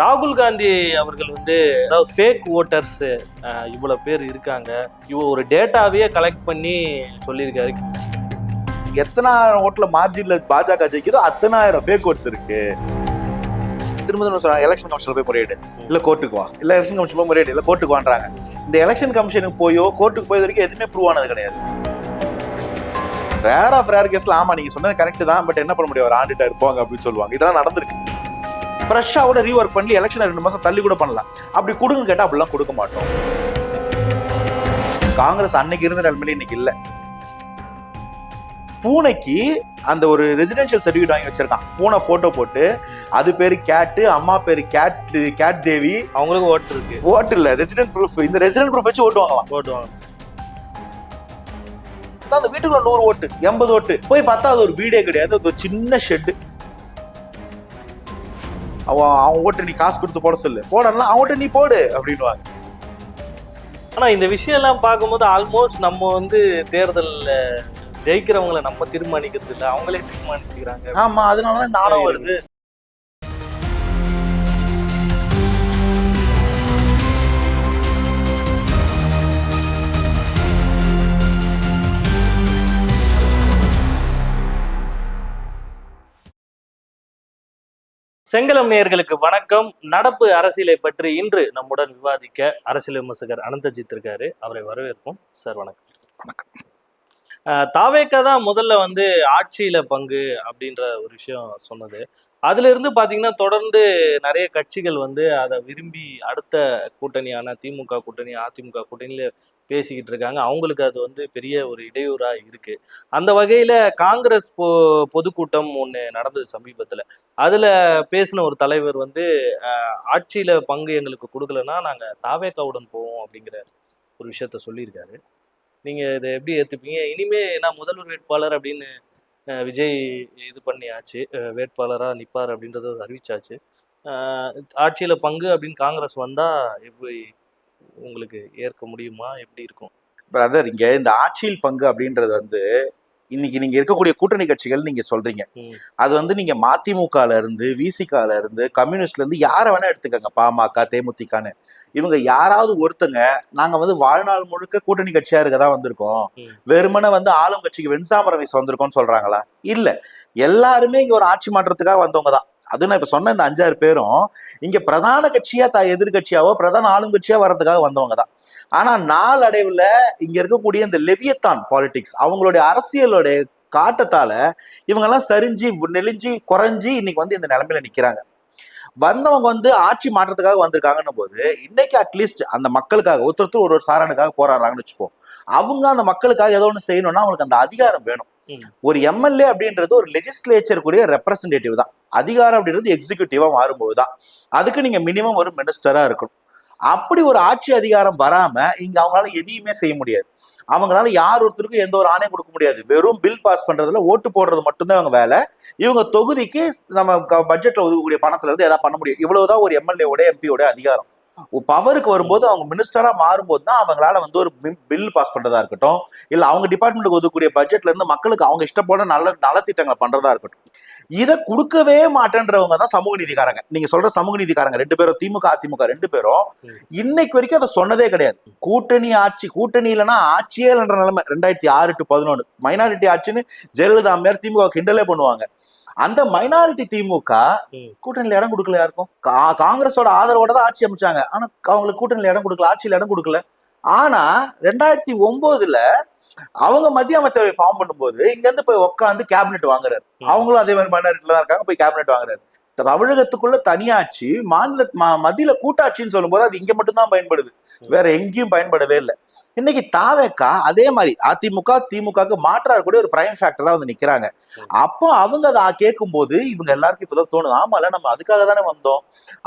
ராகுல் காந்தி அவர்கள் வந்து அதாவது ஃபேக் ஓட்டர்ஸ் இவ்வளவு பேர் இருக்காங்க, ஒரு டேட்டாவே கலெக்ட் பண்ணி சொல்லியிருக்காரு. எத்தனாயிரம் ஓட்டுல மார்ஜின்ல பாஜக ஜெயிக்குதோ அத்தனாயிரம் ஃபேக் ஓட்ஸ் இருக்கு. திரும்ப சொல்றாங்க எலெக்ஷன் கமிஷன்ல போய் முறையீடு, இல்ல கோர்ட்டுக்கு வா, இல்ல எலெக்ஷன் கமிஷன் போய் முறையீடு, இல்ல கோர்ட்டுக்கு வான்றாங்க. இந்த எலெக்ஷன் கமிஷனுக்கு போயோ கோர்ட்டுக்கு போய் வரைக்கும் எதுவுமே ப்ரூவ் ஆனது கிடையாது. ரேர் ஆஃப் ரேர் கேஸ்ல ஆமா நீங்க சொன்னது கரெக்ட் தான், பட் என்ன பண்ண முடியும், ஒரு ஆண்டிட்டா இருப்பாங்க அப்படின்னு சொல்லுவாங்க. இதெல்லாம் நடந்திருக்கு. ஃப்ரெஷ்ஷா கூட ரீஒர்க் பண்ணி எலெக்ஷன் 2 மாசம் தள்ளி கூட பண்ணலாம். அப்படி கொடுங்க கேட்டா அப்படிலாம் கொடுக்க மாட்டோம். காங்கிரஸ் அன்னைக்கு இருந்த நிலைமையில இன்னைக்கு இல்ல. பூனைக்கு அந்த ஒரு ரெசிடென்ஷியல் சர்டிபிகேட் வாங்கி வச்சிருக்கான். பூனை போட்டோ போட்டு அது பேரு கேட்டு, அம்மா பேரு கேட் தேவி, அவங்களுக்கு ஓட்டு இருக்கு. ஓட்டு இல்ல, ரெசிடென்ட் ப்ரூஃப். இந்த ரெசிடென்ட் ப்ரூஃப் வச்சு ஓட்டு வாங்கலாம். ஓட்டுவாங்க. அந்த வீட்டுக்குள்ள 100 ஓட்டு 80 ஓட்டு போய் பார்த்தா அது ஒரு வீடே கிடையாது, அது ஒரு சின்ன ஷெட்டு. அவன் ஓட்டு நீ காசு கொடுத்து போட சொல்லு, போடலாம், அவன் ஓட்டு நீ போடு அப்படின்வாங்க. ஆனா இந்த விஷயம் எல்லாம் பார்க்கும்போது ஆல்மோஸ்ட் நம்ம வந்து தேர்தல்ல ஜெயிக்கிறவங்களை நம்ம தீர்மானிக்கிறது இல்லை, அவங்களே தீர்மானிச்சுக்கிறாங்க. ஆமா, அதனாலதான் இந்த ஆணவம் வருது. செங்கலம் நேயர்களுக்கு வணக்கம். நடப்பு அரசியலை பற்றி இன்று நம்முடன் விவாதிக்க அரசியல் விமர்சகர் அனந்தஜித் இருக்காரு. அவரை வரவேற்போம். சார் வணக்கம். வணக்கம். தாவேக்கா தான் முதல்ல வந்து ஆட்சியில பங்கு அப்படின்ற ஒரு விஷயம் சொன்னது. அதுல இருந்து பாத்தீங்கன்னா தொடர்ந்து நிறைய கட்சிகள் வந்து அதை விரும்பி அடுத்த கூட்டணியான திமுக கூட்டணி, அதிமுக கூட்டணியில பேசிக்கிட்டு இருக்காங்க. அவங்களுக்கு அது வந்து பெரிய ஒரு இடையூறா இருக்கு. அந்த வகையில காங்கிரஸ் பொதுக்கூட்டம் ஒண்ணு நடந்தது சமீபத்துல. அதுல பேசின ஒரு தலைவர் வந்து ஆட்சியில பங்கு எங்களுக்கு கொடுக்கலன்னா நாங்க தாவேக்காவுடன் போவோம் அப்படிங்கிற ஒரு விஷயத்த சொல்லியிருக்காரு. நீங்க இதை எப்படி ஏத்துப்பீங்க? இனிமே நான் முதல்வர் வேட்பாளர் அப்படின்னு விஜய் இது பண்ணியாச்சு, வேட்பாளரா நிப்பார் அப்படின்றத அறிவிச்சாச்சு. ஆட்சியில பங்கு அப்படின்னு காங்கிரஸ் வந்தா எப்படி உங்களுக்கு ஏற்க முடியுமா? எப்படி இருக்கும்? பிரதர், இங்க இந்த ஆட்சியில் பங்கு அப்படின்றது வந்து இன்னைக்கு நீங்க இருக்கக்கூடிய கூட்டணி கட்சிகள் நீங்க சொல்றீங்க. அது வந்து நீங்க மதிமுகல இருந்து, விசிகால இருந்து, கம்யூனிஸ்ட்ல இருந்து யாரை வேணா எடுத்துக்கங்க, பாமக, தேமுதிகன்னு. இவங்க யாராவது ஒருத்தங்க நாங்க வந்து வாழ்நாள் முழுக்க கூட்டணி கட்சியா இருக்கதான் வந்திருக்கோம், வெறுமனே வந்து ஆளும் கட்சிக்கு வெண்சாமரம் வீச வந்திருக்கோம்னு சொல்றாங்களா? இல்ல, எல்லாருமே இங்க ஒரு ஆட்சி மாற்றத்துக்காக வந்தவங்க தான். அது நான் இப்ப சொன்ன இந்த 5-6 பேரும் இங்க பிரதான கட்சியா எதிர்கட்சியாவோ பிரதான ஆளும் கட்சியா வர்றதுக்காக வந்தவங்க தான். ஆனா நாளடைவுல இங்க இருக்கக்கூடிய இந்த லெவியத்தான் பாலிடிக்ஸ், அவங்களுடைய அரசியலோடைய காட்டத்தால இவங்க எல்லாம் சரிஞ்சு நெளிஞ்சு குறைஞ்சி இன்னைக்கு வந்து இந்த நிலைமையில நிக்கிறாங்க. வந்தவங்க வந்து ஆட்சி மாற்றத்துக்காக வந்திருக்காங்கன்னும் போது இன்னைக்கு அட்லீஸ்ட் அந்த மக்களுக்காக ஒருத்தர் ஒரு சாரானுக்காக போராடுறாங்கன்னு வச்சுப்போம். அவங்க அந்த மக்களுக்காக ஏதோ ஒன்று செய்யணும்னா அவங்களுக்கு அந்த அதிகாரம் வேணும். ஒரு எம்எல்ஏ அப்படின்றது ஒரு லெஜிஸ்லேச்சர் கூடிய ரெப்ரசன்டேட்டிவ் தான். அதிகாரம் அப்படின்றது எக்ஸிக்யூட்டிவா மாறும்போதுதான். அதுக்கு நீங்க மினிமம் ஒரு மினிஸ்டரா இருக்கணும். அப்படி ஒரு ஆட்சி அதிகாரம் வராம இங்க அவங்களால எதையுமே செய்ய முடியாது. அவங்களால யார் ஒருத்தருக்கும் எந்த ஒரு ஆணையம் கொடுக்க முடியாது. வெறும் பில் பாஸ் பண்றதுல ஓட்டு போடுறது மட்டும்தான் அவங்க வேலை. இவங்க தொகுதிக்கு நம்ம பட்ஜெட்ல ஒதுக்கக்கூடிய பணத்துல இருந்து ஏதாவது பண்ண முடியும். இவ்வளவுதான் ஒரு எம்எல்ஏவோட எம்பியோட அதிகாரம். பவருக்கு வரும்போது அவங்க மினிஸ்டரா மாறும்போது தான் அவங்களால வந்து ஒரு பில் பாஸ் பண்றதா இருக்கட்டும், இல்ல அவங்க டிபார்ட்மெண்ட்டுக்கு ஒதுக்கக்கூடிய பட்ஜெட்ல இருந்து மக்களுக்கு அவங்க இஷ்டப்போட நலத்திட்டங்களை பண்றதா இருக்கட்டும். இதை கொடுக்கவே மாட்டேன்றவங்க தான் சமூக நீதிக்காரங்க. நீங்க சொல்ற சமூக நீதிக்காரங்க 2 பேரும், திமுக அதிமுக 2 பேரும் இன்னைக்கு வரைக்கும் அதை சொன்னதே கிடையாது. கூட்டணி ஆட்சி, கூட்டணி இல்லைன்னா ஆட்சியே இல்லைன்ற நிலைமை. 2006 to 2011 மைனாரிட்டி ஆட்சின்னு ஜெயலலிதா அம்மையார் திமுக கிண்டலே பண்ணுவாங்க. அந்த மைனாரிட்டி திமுக கூட்டணியில இடம் கொடுக்கல யாருக்கும். காங்கிரஸோட ஆதரவோட தான் ஆட்சி அமைச்சாங்க. ஆனா அவங்களுக்கு கூட்டணியில இடம் கொடுக்கல, ஆட்சியில இடம் கொடுக்கல. ஆனா 2009 அவங்க மத்திய அமைச்சரவை ஃபார்ம் பண்ணும்போது இங்க இருந்து போய் உட்காந்து கேபினெட் வாங்குறாரு. அவங்களும் அதே மாதிரி மைனாரிட்டில தான் இருக்காங்க, போய் கேபினெட் வாங்குறாரு. தமிழகத்துக்குள்ள தனியாட்சி, மத்தியில கூட்டாட்சின்னு சொல்லும் போது அது இங்க மட்டும்தான் பயன்படுது, வேற எங்கேயும் பயன்படவே இல்லை. இன்னைக்கு தாவேக்கா அதே மாதிரி அதிமுக திமுகவுக்கு மாற்றா கூட ஒரு பிரைம் ஃபேக்டரா வந்து நிக்கிறாங்க. அப்போ அவங்க அதை கேட்கும் போது இவங்க எல்லாருக்கும் இப்பதான் தோணுது, ஆமால நம்ம அதுக்காக தானே வந்தோம்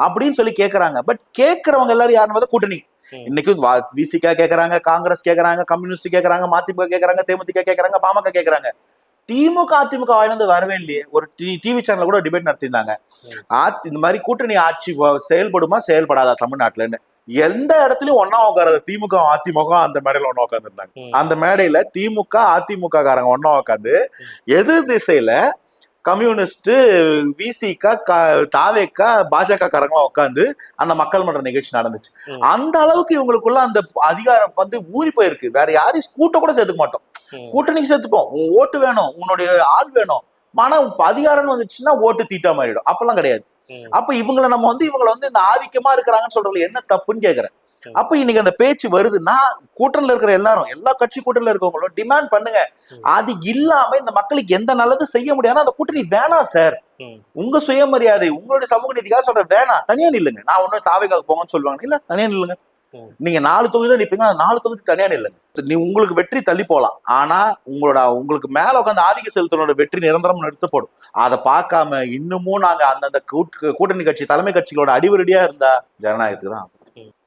அப்படின்னு சொல்லி கேட்கறாங்க. பட் கேட்கறவங்க எல்லாரும் யாருன்னு கூட்டணி. இன்னைக்கு விசிகா கேட்கறாங்க, காங்கிரஸ் கேட்கறாங்க, கம்யூனிஸ்ட் கேட்கறாங்க, மதிமுக கேட்கறாங்க, தேமுதிக கேட்கறாங்க, பாமக கேட்கறாங்க. திமுக அதிமுக வாயிலிருந்து வரவே இல்லையே. ஒரு டிவி சேனல்ல கூட டிபேட் நடத்திருந்தாங்க, இந்த மாதிரி கூட்டணி ஆட்சி செயல்படுமா செயல்படாதா தமிழ்நாட்டுலன்னு. எந்த இடத்துலயும் ஒன்னா உட்காராது திமுக அதிமுக அந்த மேடையில ஒன்னா உட்கார்ந்து இருந்தாங்க. அந்த மேடையில திமுக அதிமுக காரங்க ஒன்னா உட்காந்து எதிர் திசையில கம்யூனிஸ்ட், விசிகா, தாவேக்கா, பாஜக காரங்களாம் உட்காந்து அந்த மக்கள் மன்ற நிகழ்ச்சி நடந்துச்சு. அந்த அளவுக்கு இவங்களுக்குள்ள அந்த அதிகாரம் வந்து ஊறி போயிருக்கு. வேற யாரையும் கூட்ட கூட சேர்த்துக்க மாட்டோம், கூட்டணிக்கு சேர்த்துப்போம். உன் ஓட்டு வேணும், உன்னுடைய ஆள் வேணும், ஆனா அதிகாரம் வந்துச்சுன்னா ஓட்டு தீட்டா மாறிடும். அப்பெல்லாம் கிடையாது. அப்ப இவங்களை நம்ம வந்து இவங்களை வந்து இந்த ஆதிக்கமா இருக்கிறாங்கன்னு சொல்றதுல என்ன தப்புன்னு கேக்குறேன். அப்ப இன்னைக்கு அந்த பேச்சு வருதுன்னா கூட்டணியில இருக்கிற எல்லாரும், எல்லா கட்சி கூட்டணியில இருக்கவங்களும் டிமாண்ட் பண்ணுங்க. அது இல்லாம இந்த மக்களுக்கு எந்த நல்லதும் செய்ய முடியாது, அந்த கூட்டணி வேணாம் சார். உங்க சுயமரியாதை, உங்களுடைய சமூக நீதிக்காக சொல்ற வேணாம், தனியா நில்லுங்க. நான் ஒன்னும் தாவேக்காக போங்கன்னு சொல்லுவாங்க, இல்ல தனியா நில்லுங்க. நீங்க 4 தொகுதி தான் நிப்பீங்க, 4 தொகுதி தனியா நில்லுங்க. நீ உங்களுக்கு வெற்றி தள்ளி போலாம், ஆனா உங்களுக்கு மேல உட்காந்து ஆதிக்க செலுத்தனோட வெற்றி நிரந்தரம் நிறுத்தப்படும். அதை பார்க்காம இன்னமும் நாங்க அந்தந்த கூட்டணி கட்சி தலைமை கட்சிகளோட அடிவரடியா இருந்தா ஜனநாயகத்துக்கு தான்.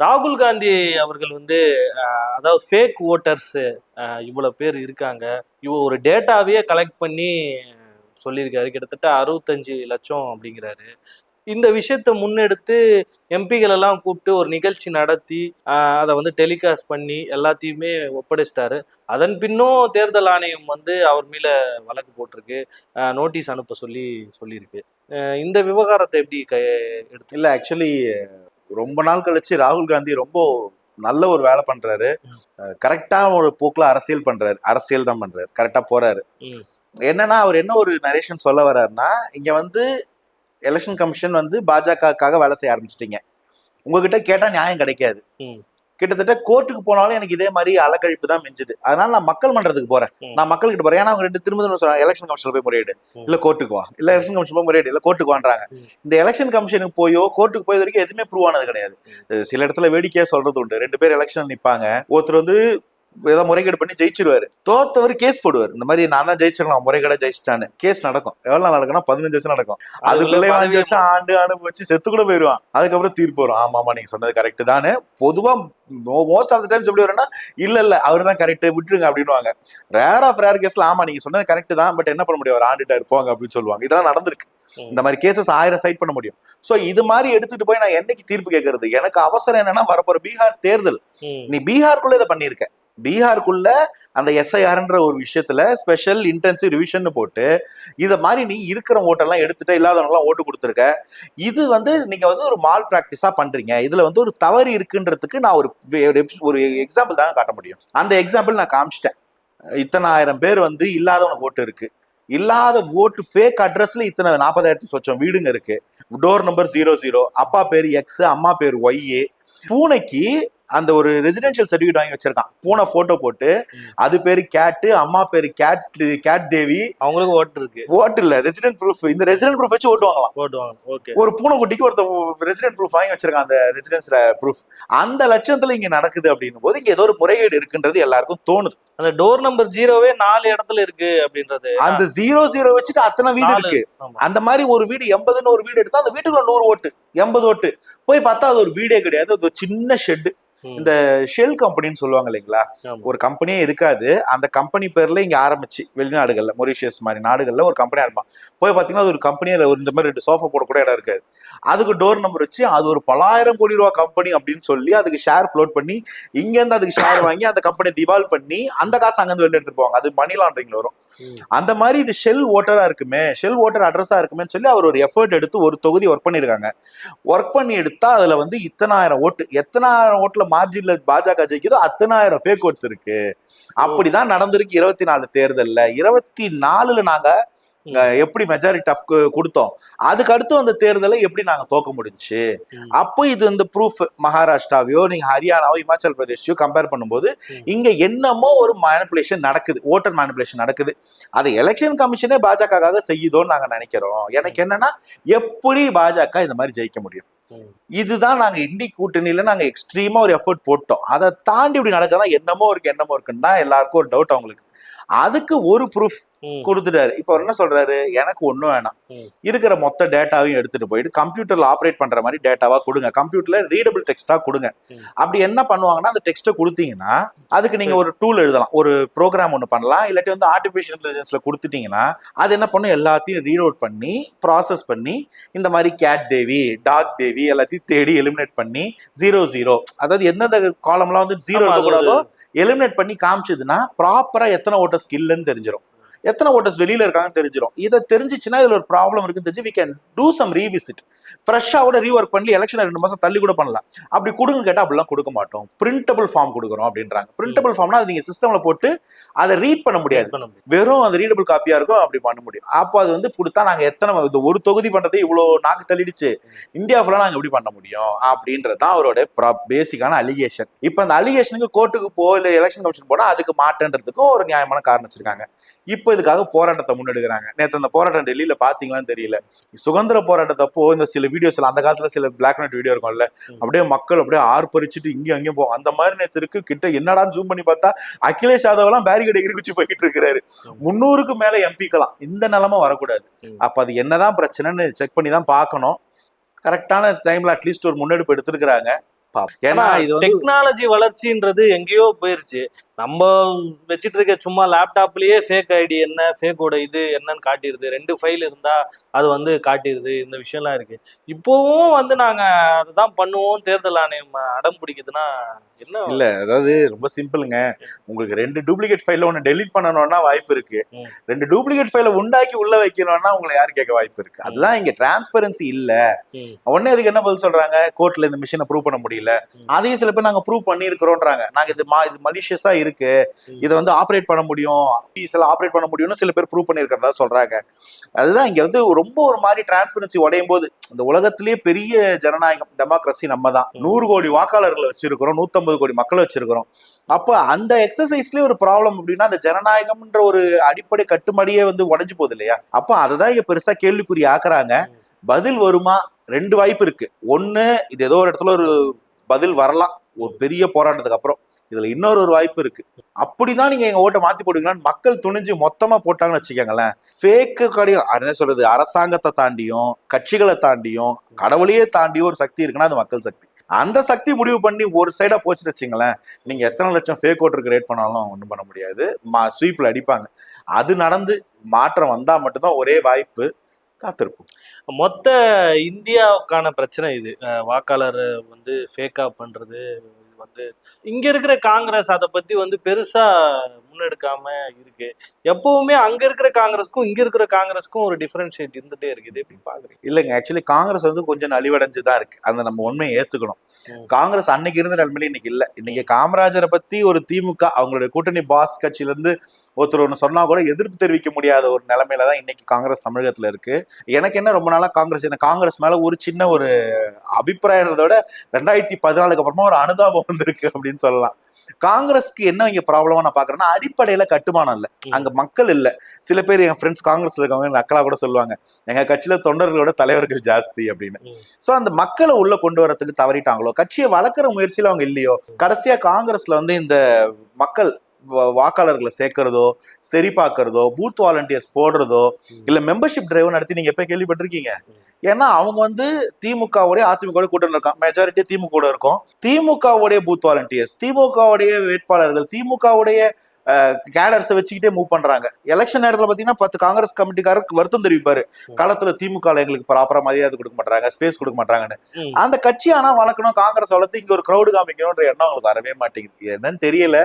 ராகுல் காந்தி அவர்கள் வந்து அதாவது ஃபேக் ஓட்டர்ஸ் இவ்வளவு பேர் இருக்காங்க, ஒரு டேட்டாவையே கலெக்ட் பண்ணி சொல்லியிருக்காரு, கிட்டத்தட்ட 65 லட்சம் அப்படிங்கிறாரு. இந்த விஷயத்த முன்னெடுத்து எம்பிகள் எல்லாம் கூப்பிட்டு ஒரு நிகழ்ச்சி நடத்தி அதை வந்து டெலிகாஸ்ட் பண்ணி எல்லாத்தையுமே ஒப்படைச்சிட்டாரு. அதன் பின்னும் தேர்தல் ஆணையம் வந்து அவர் மேல வழக்கு போட்டிருக்கு, நோட்டீஸ் அனுப்ப சொல்லியிருக்கு. இந்த விவகாரத்தை எப்படி எடுத்து? இல்ல, ஆக்சுவலி ரொம்ப நாள் கழிச்சு ராகுல் காந்தி ரொம்ப நல்ல ஒரு வேலை பண்றாரு. கரெக்டா ஒரு போக்குல அரசியல் பண்றாரு, அரசியல் தான் பண்றாரு, கரெக்டா போறாரு. என்னன்னா அவர் என்ன ஒரு நரேஷன் சொல்ல வர்றாருன்னா, இங்க வந்து எலெக்ஷன் கமிஷன் வந்து பாஜகவுக்காக வேலை செய்ய ஆரம்பிச்சிட்டீங்க, உங்ககிட்ட கேட்டா நியாயம் கிடைக்காது, கிட்டத்தட்ட கோர்ட்டுக்கு போனாலும் எனக்கு இதே மாதிரி அலக்கழிப்பு தான் மிஞ்சுது, அதனால நான் மக்கள் மன்றத்துக்கு போறேன், நான் மக்கள் கிட்ட போறேன். ஏன்னா அவங்க 2 திரும்ப சொல்றாங்க, எலெக்ஷன் கமிஷன்ல போய் முறையீடு, இல்ல கோர்ட்டுக்கு வா, இல்ல எலெக்ஷன் கமிஷன் போய் முறையீடு, இல்ல கோர்ட்டுக்கு வான்றாங்க. இந்த எலெக்ஷன் கமிஷனுக்கு போயோ கோர்ட்டுக்கு போய் வரைக்கும் எதுவுமே ப்ரூவ் ஆனது கிடையாது. சில இடத்துல வேடிக்கையா சொல்றது உண்டு, 2 பேர் எலெக்ஷன் நிப்பாங்க, ஒருத்தர் வந்து ஏதாவது முறைகேடு பண்ணி ஜெயிச்சிருவாரு, தோத்தவர் கேஸ் போடுவார், இந்த மாதிரி நான் தான் ஜெயிச்சிடலாம், முறைகேட ஜெயிச்சிட்டான்னு. கேஸ் நடக்கும், எவ்வளவு நாள் நடக்கும்னா 15 வருஷம் நடக்கும். அதுக்குள்ளே 5 வருஷம் ஆண்டு அனுபவிச்சு செத்து கூட போயிடுவான். அதுக்கப்புறம் தீர்ப்பு வரும், ஆமாமா நீங்க சொன்னது கரெக்ட் தானே. பொதுவா மோஸ்ட் ஆஃப் த டைம்ஸ் எப்படி வரும்னா, இல்ல அவரு தான் கரெக்ட் விட்டுருங்க அப்படின்னுவாங்க. ரேர் ஆஃப் ரேர் கேஸ்ல ஆமா நீங்க சொன்னது கரெக்ட் தான், பட் என்ன பண்ண முடியும், அவர் ஆண்டுட்டா இருப்பாங்க அப்படின்னு சொல்லுவாங்க. இதெல்லாம் நடந்திருக்கு. இந்த மாதிரி கேசஸ் 1000 சைட் பண்ண முடியும். சோ இது மாதிரி எடுத்துட்டு போய் நான் என்னைக்கு தீர்ப்பு கேட்கறது? எனக்கு அவசரம் என்னன்னா, வரப்போற பீகார் தேர்தல், நீ பீகாருக்குள்ள இதை பண்ணிருக்க, பீகாருக்குள்ள அந்த எஸ்ஐஆர்ன்ற ஒரு விஷயத்துல ஸ்பெஷல் இன்டென்சிவ் ரிவிஷன் போட்டு இத மாதிரி நீ இருக்கிற ஓட்டெல்லாம் எடுத்துட்டு இல்லாதவங்க எல்லாம் ஓட்டு கொடுத்துருக்க. இது வந்து நீங்க வந்து ஒரு மால் பிராக்டிஸா பண்றீங்க, இதுல வந்து ஒரு தவறு இருக்குன்றதுக்கு நான் ஒரு எக்ஸாம்பிள் தாங்க காட்ட முடியும். அந்த எக்ஸாம்பிள் நான் காமிச்சிட்டேன். இத்தனை 1000 பேர் வந்து இல்லாதவனுக்கு ஓட்டு இருக்கு, இல்லாத ஓட்டு ஃபேக் அட்ரஸ்ல இத்தனை 40,000 சொச்சம் வீடுங்க இருக்கு, டோர் நம்பர் 00, அப்பா பேர் எக்ஸ், அம்மா பேர் ஒய், பூனைக்கு அந்த ஒரு ரெசிடென்ஷியல் சர்டிபிகேட் வாங்கி வச்சிருக்கான், பூனை போட்டோ போட்டு, அது பேரு கேட், அம்மா பேரு கேட் தேவி, அவங்களுக்கு ஓட்டு இருக்கு, ஓட்டு இல்ல ரெசிடென்ட் ப்ரூஃப். இந்த ரெசிடென்ட் ப்ரூஃப் வச்சு ஓட்டு வாங்கலாம். ஒரு பூனை குட்டிக்கு ஒருத்தர் ரெசிடென்ட் ப்ரூஃப் வாங்கி வச்சிருக்கான், அந்த ரெசிடென்ஸ் ப்ரூஃப். அந்த லட்சத்துல இங்க நடக்குது அப்படின்னும் போது இங்க ஏதோ ஒரு முறைகேடு இருக்குன்றது எல்லாருக்கும் தோணுது. அந்த டோர் நம்பர் 0வே 4 இடத்துல இருக்கு அப்படின்றது, அந்த 00 வச்சுட்டு அத்தனை வீடு இருக்கு. அந்த மாதிரி ஒரு வீடு 80ன்னு ஒரு வீடு எடுத்தா அந்த வீட்டுக்குள்ள 100 ஓட்டு 80 ஓட்டு, போய் பார்த்தா அது ஒரு வீடே கிடையாது, அது ஒரு சின்ன ஷெட். இந்த ஷெல் கம்பெனின்னு சொல்லுவாங்க இல்லைங்களா, ஒரு கம்பெனியே இருக்காது, அந்த கம்பெனி பேர்ல இங்க ஆரம்பிச்சு வெளிநாடுகள்ல மொரிஷியஸ் மாதிரி நாடுகள்ல ஒரு கம்பெனியா இருப்பான். போய் பாத்தீங்கன்னா அது ஒரு கம்பெனியில இந்த மாதிரி 2 சோஃபா போட கூட இடம் இருக்காது, அதுக்கு டோர் நம்பர் வச்சு அது ஒரு பல்லாயிரம் கோடி ரூபா கம்பெனி அப்படின்னு சொல்லி அதுக்கு ஷேர் ஃப்ளோட் பண்ணி இங்க இருந்து அதுக்கு ஷேர் வாங்கி அந்த கம்பெனி திவால் பண்ணி அந்த காசு அங்கிருந்து வெளில எடுத்துட்டு போவாங்க. அது மணி லாண்டரிங்ல வரும். அந்த மாதிரி இது ஷெல் ஓட்டரா இருக்குமே, ஷெல் ஓட்டர் அட்ரஸா இருக்குமேன்னு சொல்லி அவர் ஒரு எஃபர்ட் எடுத்து ஒரு தொகுதி ஒர்க் பண்ணிருக்காங்க. ஒர்க் பண்ணி எடுத்தா அதுல வந்து இத்தனாயிரம் ஓட்டு, எத்தனாயிரம் ஓட்டுல மார்ஜின்ல பாஜக ஜெயிக்குதோ அத்தனாயிரம் ஃபேக் ஓட்ஸ் இருக்கு. அப்படிதான் நடந்திருக்கு 24 தேர்தல்ல. 24ல நாங்க எப்படி மெஜாரிட்டி ஆஃப் கொடுத்தோம், அதுக்கு அடுத்து அந்த தேர்தலை எப்படி நாங்க தோக்க முடிஞ்சு. அப்போ இது இந்த ப்ரூஃப் மகாராஷ்டிராவையோ நீங்க ஹரியானாவோ இமாச்சல் பிரதேஷையோ கம்பேர் பண்ணும்போது இங்க என்னமோ ஒரு மேனிபுலேஷன் நடக்குது, ஓட்டர் மேனிபுலேஷன் நடக்குது. அதை எலெக்ஷன் கமிஷனே பாஜக செய்யுதோன்னு நாங்க நினைக்கிறோம். எனக்கு என்னன்னா, எப்படி பாஜக இந்த மாதிரி ஜெயிக்க முடியும்? இதுதான் நாங்க இண்டி கூட்டணியில நாங்க எக்ஸ்ட்ரீமா ஒரு எஃபர்ட் போட்டோம். அதை தாண்டி இப்படி நடக்கதான் என்னமோ இருக்குன்னு தான் எல்லாருக்கும் ஒரு டவுட். அவங்களுக்கு அதுக்கு ஒரு ப்ரூஃப் கொடுத்துட்டாரு. இப்ப என்ன சொல்றாரு, எனக்கு ஒண்ணும் வேணாம், இருக்கிற மொத்த டேட்டாவையும் எடுத்துட்டு போயிட்டு கம்ப்யூட்டர்ல ஆப்ரேட் பண்ற மாதிரி டேட்டாவா கொடுங்க, கம்ப்யூட்டர்ல ரீடபிள் டெக்ஸ்டா கொடுங்க. அப்படி என்ன பண்ணுவாங்கன்னா, அந்த டெக்ஸ்ட்டை கொடுத்தீங்கன்னா அதுக்கு நீங்க ஒரு டூல் எழுதலாம், ஒரு ப்ரோக்ராம் ஒண்ணு பண்ணலாம். இல்லாட்டி வந்து ஆர்டிபிஷியல் இன்டெலிஜென்ஸ்ல கொடுத்துட்டீங்கன்னா அது என்ன பண்ணும், எல்லாத்தையும் ரீட் அவுட் பண்ணி ப்ராசஸ் பண்ணி இந்த மாதிரி கேட் தேவி, டாக் தேவி எல்லாத்தையும் தேடி எலிமினேட் பண்ணி 00, அதாவது எந்தெந்த காலம்லாம் வந்து 0 இருக்கக்கூடாதோ எலிமினேட் பண்ணி காமிச்சதுன்னா ப்ராப்பரா எத்தனை ஓட்டர் ஸ்கில்லுன்னு தெரிஞ்சிடும். எத்தனை ஓட்டர்ஸ் வெளியில இருக்காங்கன்னு தெரிஞ்சிடும். இதை தெரிஞ்சிச்சுன்னா இதுல ஒரு ப்ராப்ளம் இருக்குன்னு தெரிஞ்சு we can do some revisit. ஃப்ரெஷ்ஷாக கூட ரீஒர்க் பண்ணி எலெக்ஷனை 2 மாசம் தள்ளி கூட பண்ணலாம். அப்படி கொடுங்க கேட்டால் அப்படிலாம் கொடுக்க மாட்டோம், பிரிண்டபிள் ஃபார்ம் கொடுக்குறோம் அப்படின்றாங்க. பிரிண்டபிள் ஃபார்ம்னா அது நீங்க சிஸ்டம்ல போட்டு அதை ரீட் பண்ண முடியாது, வெறும் அது ரீடபிள் காப்பியா இருக்கும், அப்படி பண்ண முடியும். அப்போ அது வந்து கொடுத்தா நாங்க எத்தனை ஒரு தொகுதி பண்றதே இவ்வளவு நாக்கு தள்ளிடுச்சு, இந்தியா ஃபுல்லா நாங்க எப்படி பண்ண முடியும் அப்படின்றதுதான் அவரோட பேசிக்கான அலிகேஷன். இப்ப அந்த அலிகேஷனுக்கு கோர்ட்டுக்கு போ இல்ல எலெக்ஷன் கமிஷன் போனா அதுக்கு மாட்டேன்றதுக்கும் ஒரு நியாயமான காரணம் வச்சிருக்காங்க. இப்ப இதுக்காக போராட்டத்தை முன்னெடுக்கிறாங்க. நேற்று அந்த போராட்டம் டெல்லியில பாத்தீங்களான்னு தெரியல. சுதந்திர போராட்டத்தப்போ இந்த சில வீடியோஸ்ல, அந்த காலத்துல சில பிளாக் அண்ட் ஒயிட் வீடியோ இருக்கும்ல, அப்படியே மக்கள் அப்படியே ஆர்ப்பரிச்சுட்டு இங்கேயும் அங்கேயும் போகும். அந்த மாதிரி நேற்று இருக்கு. கிட்ட என்னடா ஜூம் பண்ணி பார்த்தா அகிலேஷ் யாதவ் எல்லாம் பேரிகேட் எகிரிச்சு போயிட்டு இருக்கிறாரு. 300க்கு மேல எம்பிக்கலாம். இந்த நிலைமை வரக்கூடாது. அப்ப அது என்னதான் பிரச்சனைன்னு செக் பண்ணி தான் பார்க்கணும். கரெக்டான டைம்ல அட்லீஸ்ட் ஒரு முன்னெடுப்பு எடுத்திருக்கிறாங்க. ஏன்னா இது வந்து டெக்னாலஜி வளர்ச்சின்றது எங்கேயோ போயிருச்சு. நம்ம வச்சுட்டு இருக்க சும்மா லேப்டாப்லயே ஃபேக் ஐடி என்ன, ஃபேக்கோட இது என்னன்னு காட்டிடுது. 2 ஃபைல் இருந்தா அது வந்து காட்டிடுது. இந்த விஷயம்லாம் இருக்கு. இப்போவும் வந்து நாங்க அதுதான் பண்ணுவோம், தேர்தல் ஆணையம் அடம் பிடிக்குதுன்னா என்ன? இல்ல, அதாவது ரொம்ப சிம்பிளுங்க. உங்களுக்கு 2 டூப்ளிகேட் ஃபைல ஒன்னு டெலீட் பண்ணணும்னா வாய்ப்பு இருக்கு. 2 டூப்ளிகேட் ஃபைல உண்டாக்கி உள்ள வைக்கணும்னா உங்களை யாரு கேட்க வாய்ப்பு இருக்கு? அதெல்லாம் இங்க டிரான்ஸ்பரன்சி இல்ல. உடனே அதுக்கு என்ன பதில் சொல்றாங்க? கோர்ட்ல இந்த மிஷினை ப்ரூவ் பண்ண முடியல. அதையும் சில பேர் நாங்க ப்ரூவ் பண்ணிருக்கிறோம்ன்றாங்க. நாங்க இது மலிஷியஸா இருக்கு, இதை வந்து ஆப்ரேட் பண்ண முடியும், ஆப்ரேட் பண்ண முடியும்னு சில பேர் ப்ரூவ் பண்ணிருக்கிறதா சொல்றாங்க. அதுதான் இங்க வந்து ரொம்ப ஒரு மாதிரி டிரான்ஸ்பரன்சி உடையும் போது, இந்த உலகத்திலேயே பெரிய ஜனநாயகம் டெமோக்ரஸி நம்ம தான். 100 கோடி வாக்காளர்களை வச்சிருக்கிறோம், 150 கோடி மக்களை வச்சிருக்கிறோம். அப்ப அந்த எக்ஸசைஸ்லயே ஒரு ப்ராப்ளம் அப்படின்னா அந்த ஜனநாயகம்ன்ற ஒரு அடிப்படை கட்டுமடியே வந்து உடைஞ்சு போகுது இல்லையா? அப்ப அததான் இங்க பெருசா கேள்விக்குறி ஆக்குறாங்க. பதில் வருமா? 2 வாய்ப்பு இருக்கு. ஒண்ணு, இது ஏதோ ஒரு இடத்துல ஒரு பதில் வரலாம் ஒரு பெரிய போராட்டத்துக்கு அப்புறம். இதுல இன்னொரு வாய்ப்பு இருக்கு. அப்படிதான் நீங்க எங்க ஓட்டை மாத்தி போடுவீங்களான்னு மக்கள் துணிஞ்சு மொத்தமா போட்டாங்கன்னு வச்சுக்கோங்களேன். ஃபேக்கு கிடையாது, என்ன சொல்றது, அரசாங்கத்தை தாண்டியும் கட்சிகளை தாண்டியும் கடவுளையே தாண்டியும் ஒரு சக்தி இருக்குன்னா அது மக்கள் சக்தி. அந்த சக்தி முடிவு பண்ணி ஒரு சைடா போச்சுன்னு வச்சுங்களேன், நீங்க எத்தனை லட்சம் ஃபேக் ஓட்டர் கிரியேட் பண்ணாலும் ஒண்ணும் பண்ண முடியாது. ஸ்வீப்ல அடிப்பாங்க. அது நடந்து மாற்றம் வந்தா மட்டும்தான் ஒரே வாய்ப்பு. காத்திருப்போம். மொத்த இந்தியாவுக்கான பிரச்சனை இது. வாக்காளர் வந்து ஃபேக்கா பண்றது வந்து இங்க இருக்கிற காங்கிரஸ் அதை பத்தி வந்து பெருசா முன்னெடுக்காம இருக்கு. எப்பவுமே அங்க இருக்கிற காங்கிரஸ்க்கும் இங்க இருக்கிற காங்கிரஸ்க்கும் ஒரு டிஃபரன்ஷியேட் இருந்துட்டே இருக்குது. எப்படி பாக்குறீங்க? இல்லைங்க, ஆக்சுவலி காங்கிரஸ் வந்து கொஞ்சம் நலிவடைஞ்சுதான் இருக்கு. அந்த நம்ம உண்மையை ஏத்துக்கணும். காங்கிரஸ் அன்னைக்கு இருந்த நிலைமையில இன்னைக்கு இல்ல. இன்னைக்கு காமராஜரை பத்தி ஒரு திமுக அவங்களுடைய கூட்டணி பாஸ் கட்சியில இருந்து ஒருத்தர் ஒண்ணு சொன்னா கூட எதிர்ப்பு தெரிவிக்க முடியாத ஒரு நிலைமையில தான் இன்னைக்கு காங்கிரஸ் தமிழகத்துல இருக்கு. எனக்கு என்ன ரொம்ப நாளா காங்கிரஸ் மேல ஒரு சின்ன ஒரு அபிப்பிராயத்தோட 2014 அப்புறமா ஒரு அனுதாபம் வந்திருக்கு அப்படின்னு சொல்லலாம். காங்கிரஸ்க்கு என்ன இங்க ப்ராப்ளமா நான் பாக்குறேன்னா, அடிப்படையில கட்டுமானம் இல்ல, அங்க மக்கள் இல்ல. சில பேர் என் ஃப்ரெண்ட்ஸ் காங்கிரஸ்ல இருக்கவங்க நக்கலா கூட சொல்லுவாங்க, எங்க கட்சியில தொண்டர்களோட தலைவர்கள் ஜாஸ்தி அப்படின்னு. சோ அந்த மக்களை உள்ள கொண்டு வரதுக்கு தவறிட்டாங்களோ, கட்சியை வளர்க்குற முயற்சியில அவங்க இல்லையோ. கடைசியா காங்கிரஸ்ல வந்து இந்த மக்கள் வாக்காளர்களை சேர்க்கிறதோ, சரி பார்க்கறதோ, பூத் வாலண்டியர்ஸ் போடுறதோ, இல்ல மெம்பர்ஷிப் டிரைவ் நடத்தி நீங்க எப்ப கேள்விப்பட்டிருக்கீங்க? ஏன்னா அவங்க வந்து திமுகவுடைய அதிமுக கூட்டணி இருக்கான், மெஜாரிட்டி திமுக இருக்கும். திமுகவுடைய பூத் வாலண்டியர்ஸ், திமுகவுடைய வேட்பாளர்கள், திமுகவுடைய கேடர்ஸை வச்சுக்கிட்டே மூவ் பண்றாங்க. எலெக்ஷன் நேரத்துல பாத்தீங்கன்னா 10 காங்கிரஸ் கமிட்டிக்காரருக்கு வருத்தம் தெரிவிப்பாரு, களத்துல திமுக எங்களுக்கு ப்ராப்பரா மரியாதை கொடுக்க மாட்டாங்க, ஸ்பேஸ் கொடுக்க மாட்டாங்கன்னு. அந்த கட்சி ஆனா வளர்க்கணும், காங்கிரஸ் வளர்த்து இங்க ஒரு கிரௌடு காமிக்கணும்ன்ற எண்ணம் அவங்களுக்கு வரவே மாட்டேங்குது. என்னன்னு தெரியல,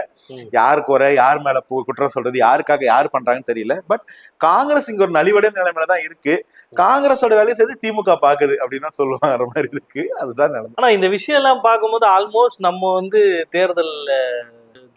யாருக்கு குறை, யார் மேல குற்றம் சொல்றது, யாருக்காக யார் பண்றாங்கன்னு தெரியல. பட் காங்கிரஸ் இங்க ஒரு நலிவடைந்த நிலைமையில தான் இருக்கு. காங்கிரஸோட வேலையை சேர்த்து திமுக பாக்குது அப்படின்னு தான் சொல்லுவாங்க மாதிரி இருக்கு. அதுதான் நிலைமை. ஆனா இந்த விஷயம் எல்லாம் பார்க்கும்போது ஆல்மோஸ்ட் நம்ம வந்து தேர்தல்ல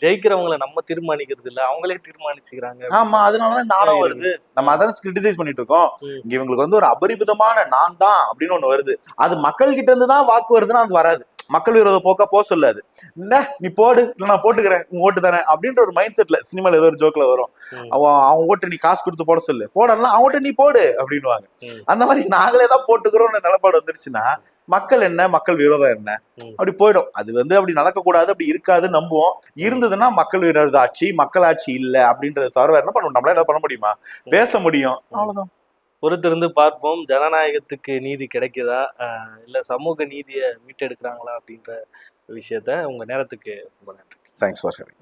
ஜெயிக்கிறவங்களை நம்ம தீர்மானிக்கிறது இல்ல, அவங்களே தீர்மானிச்சுக்கிறாங்க. ஆமா, அதனாலதான் இந்த ஆணவம் வருது. நம்ம அதான் கிரிட்டிசைஸ் பண்ணிட்டு இருக்கோம். இங்க இவங்களுக்கு வந்து ஒரு அபரிமிதமான நான் தான் அப்படின்னு ஒண்ணு வருது. அது மக்கள் கிட்ட இருந்து தான் வாக்கு வருதுன்னா அது வராது. மக்கள் விரோத போக்கா போக சொல்லாது. என்ன நீ போடு, இல்ல நான் போட்டுக்கிறேன், உன் ஓட்டு தானே அப்படின்ற ஒரு மைண்ட் செட்ல சினிமால ஏதோ ஒரு ஜோக்ல வரும். அவன் ஓட்டு நீ காசு கொடுத்து போட சொல்லு, போடலாம் அவன் ஓட்டு நீ போடு அப்படின்னுவாங்க. அந்த மாதிரி நாங்களே தான் போட்டுக்கிறோம்னு நிலப்பாடு வந்துருச்சுன்னா மக்கள் என்ன, மக்கள் விரோதம் என்ன, அப்படி போயிடும். அது வந்து அப்படி நடக்கக்கூடாது, அப்படி இருக்காதுன்னு நம்புவோம். இருந்ததுன்னா மக்கள் விரோத ஆட்சி, மக்கள் ஆட்சி இல்ல அப்படின்றத தவிர என்ன பண்ணுவோம்? நம்மளால என்ன பண்ண முடியுமா? பேச முடியும், அவ்வளவுதான். பொறுத்திருந்து பார்ப்போம். ஜனநாயகத்துக்கு நீதி கிடைக்குதா, இல்ல சமூக நீதியை மீட்டெடுக்கிறாங்களா அப்படின்ற விஷயத்த உங்க நேரத்துக்கு ரொம்ப நன்றி. Thanks for having.